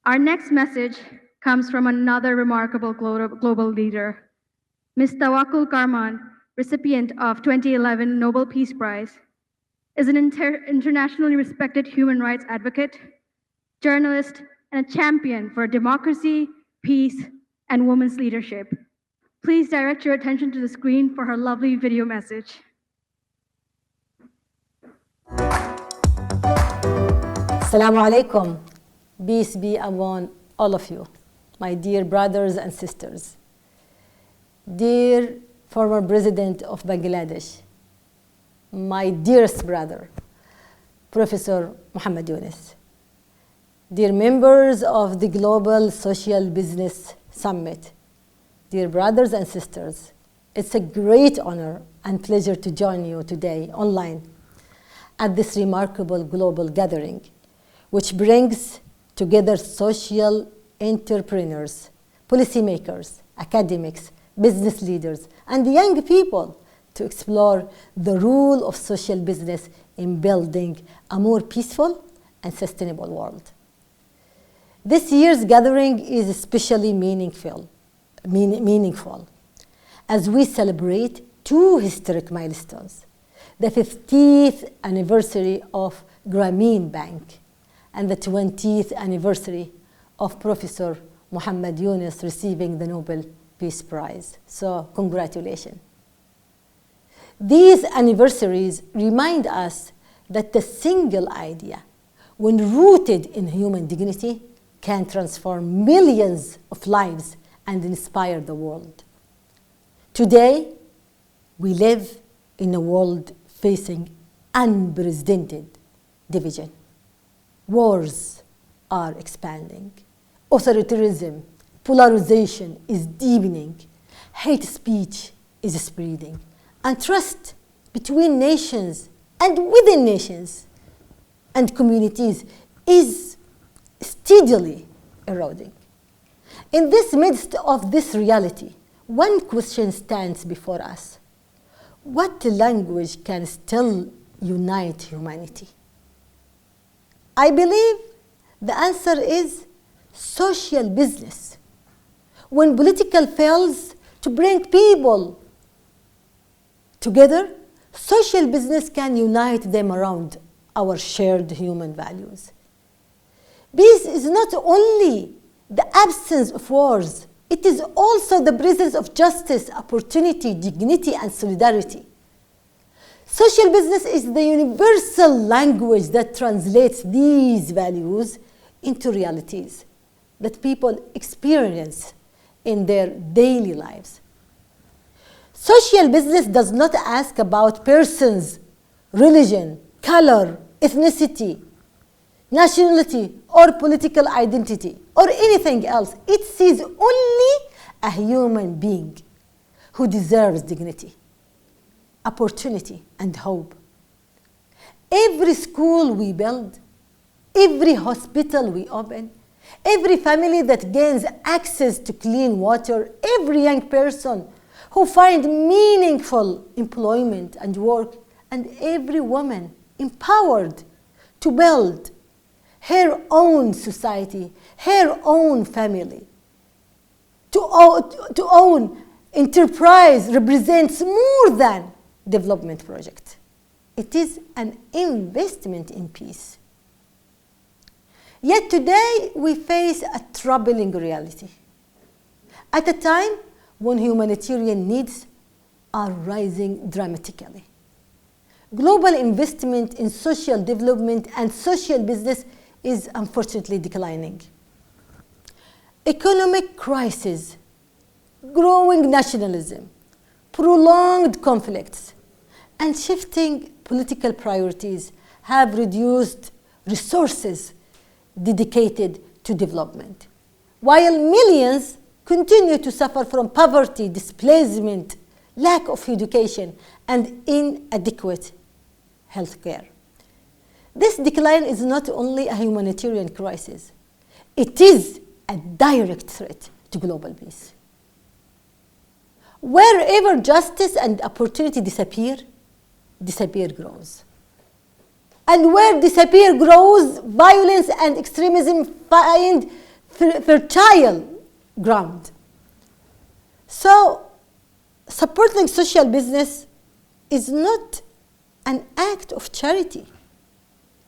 Our next message comes from another remarkable global leader, Ms. Tawakkol Karman, recipient of 2011 Nobel Peace Prize, is an internationally respected human rights advocate, journalist, and a champion for democracy, peace, and women's leadership. Please direct your attention to the screen for her lovely video message. Assalamu alaikum. Peace be upon all of you, my dear brothers and sisters. Dear former President of Bangladesh, my dearest brother, Professor Muhammad Yunus. Dear members of the Global Social Business Summit, dear brothers and sisters, it's a great honor and pleasure to join you today online at this remarkable global gathering, which brings together social entrepreneurs, policymakers, academics, business leaders, and young people to explore the role of social business in building a more peaceful and sustainable world. This year's gathering is especially meaningful as we celebrate two historic milestones: the 50th anniversary of Grameen Bank and the 20th anniversary of Professor Muhammad Yunus receiving the Nobel Peace Prize. So, congratulations. These anniversaries remind us that the single idea, when rooted in human dignity, can transform millions of lives and inspire the world. Today, we live in a world facing unprecedented division. Wars are expanding. Authoritarianism, polarization is deepening. Hate speech is spreading. And trust between nations and within nations and communities is steadily eroding. In this midst of this reality, one question stands before us: what language can still unite humanity? I believe the answer is social business. When political fails to bring people together, social business can unite them around our shared human values. Peace is not only the absence of wars, it is also the presence of justice, opportunity, dignity, and solidarity. Social business is the universal language that translates these values into realities that people experience in their daily lives. Social business does not ask about persons, religion, color, ethnicity, nationality, or political identity, or anything else. It sees only a human being who deserves dignity, opportunity, and hope. Every school we build, every hospital we open, every family that gains access to clean water, every young person who finds meaningful employment and work, and every woman empowered to build her own society, her own family, to own enterprise represents more than development project. It is an investment in peace. Yet today we face a troubling reality. At a time when humanitarian needs are rising dramatically, global investment in social development and social business is unfortunately declining. Economic crisis, growing nationalism, prolonged conflicts, and shifting political priorities have reduced resources dedicated to development, while millions continue to suffer from poverty, displacement, lack of education, and inadequate health care. This decline is not only a humanitarian crisis, it is a direct threat to global peace. Wherever justice and opportunity disappear, disappear grows. And where disappear grows, violence and extremism find fertile ground. So, supporting social business is not an act of charity.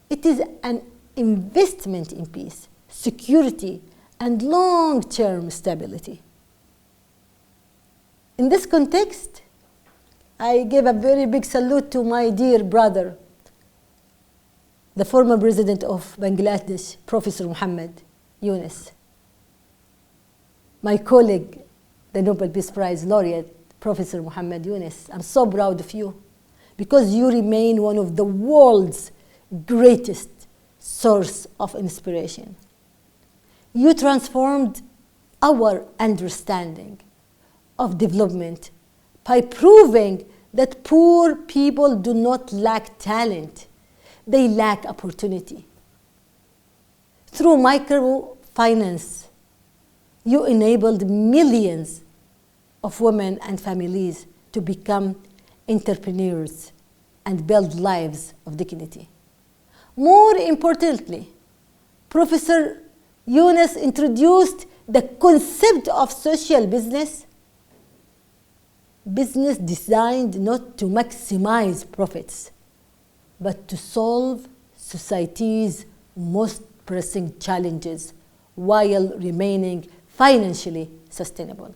It is an investment in peace, security, and long-term stability. In this context, I give a very big salute to my dear brother, the former president of Bangladesh, Professor Muhammad Yunus, my colleague, the Nobel Peace Prize laureate, Professor Muhammad Yunus. I'm so proud of you because you remain one of the world's greatest source of inspiration. You transformed our understanding of development by proving that poor people do not lack talent, they lack opportunity. Through microfinance, you enabled millions of women and families to become entrepreneurs and build lives of dignity. More importantly, Professor Yunus introduced the concept of social business designed not to maximize profits, but to solve society's most pressing challenges while remaining financially sustainable.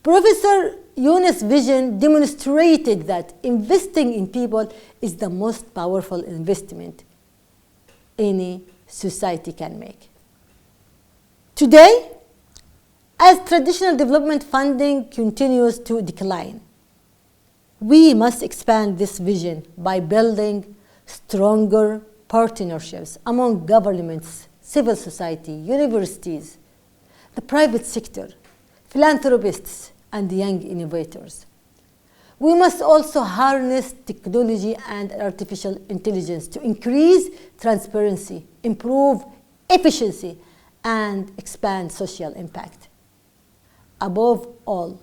Professor Yunus' vision demonstrated that investing in people is the most powerful investment any society can make. Today, as traditional development funding continues to decline, we must expand this vision by building stronger partnerships among governments, civil society, universities, the private sector, philanthropists, and young innovators. We must also harness technology and artificial intelligence to increase transparency, improve efficiency, and expand social impact. Above all,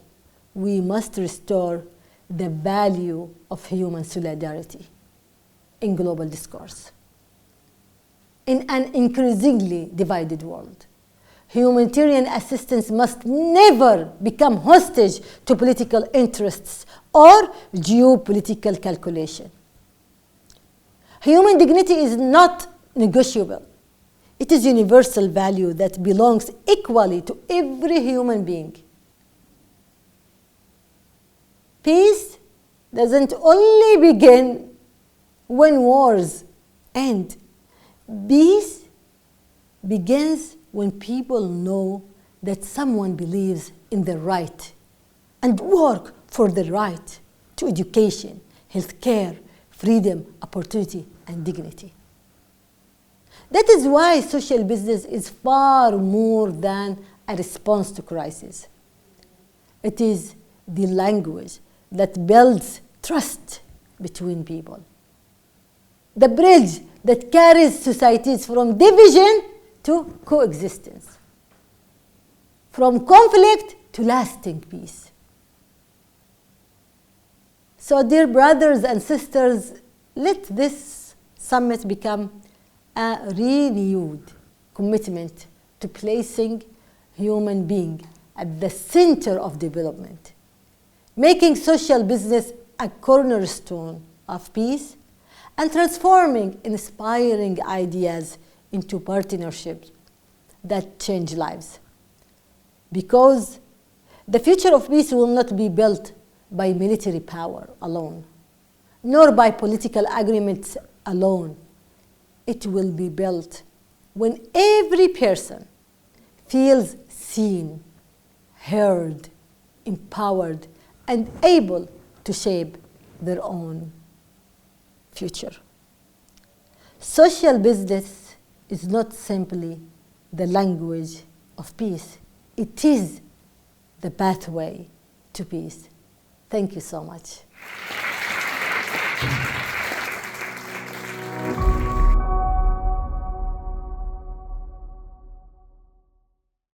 we must restore the value of human solidarity in global discourse. In an increasingly divided world, humanitarian assistance must never become hostage to political interests or geopolitical calculation. Human dignity is not negotiable. It is a universal value that belongs equally to every human being. Peace doesn't only begin when wars end. Peace begins when people know that someone believes in the right and work for the right to education, healthcare, freedom, opportunity, and dignity. That is why social business is far more than a response to crisis. It is the language that builds trust between people, the bridge that carries societies from division to coexistence, from conflict to lasting peace. So, dear brothers and sisters, let this summit become a renewed commitment to placing human being at the center of development, making social business a cornerstone of peace, and transforming inspiring ideas into partnerships that change lives. Because the future of peace will not be built by military power alone, nor by political agreements alone. It will be built when every person feels seen, heard, empowered, and able to shape their own future. Social business is not simply the language of peace. It is the pathway to peace. Thank you so much.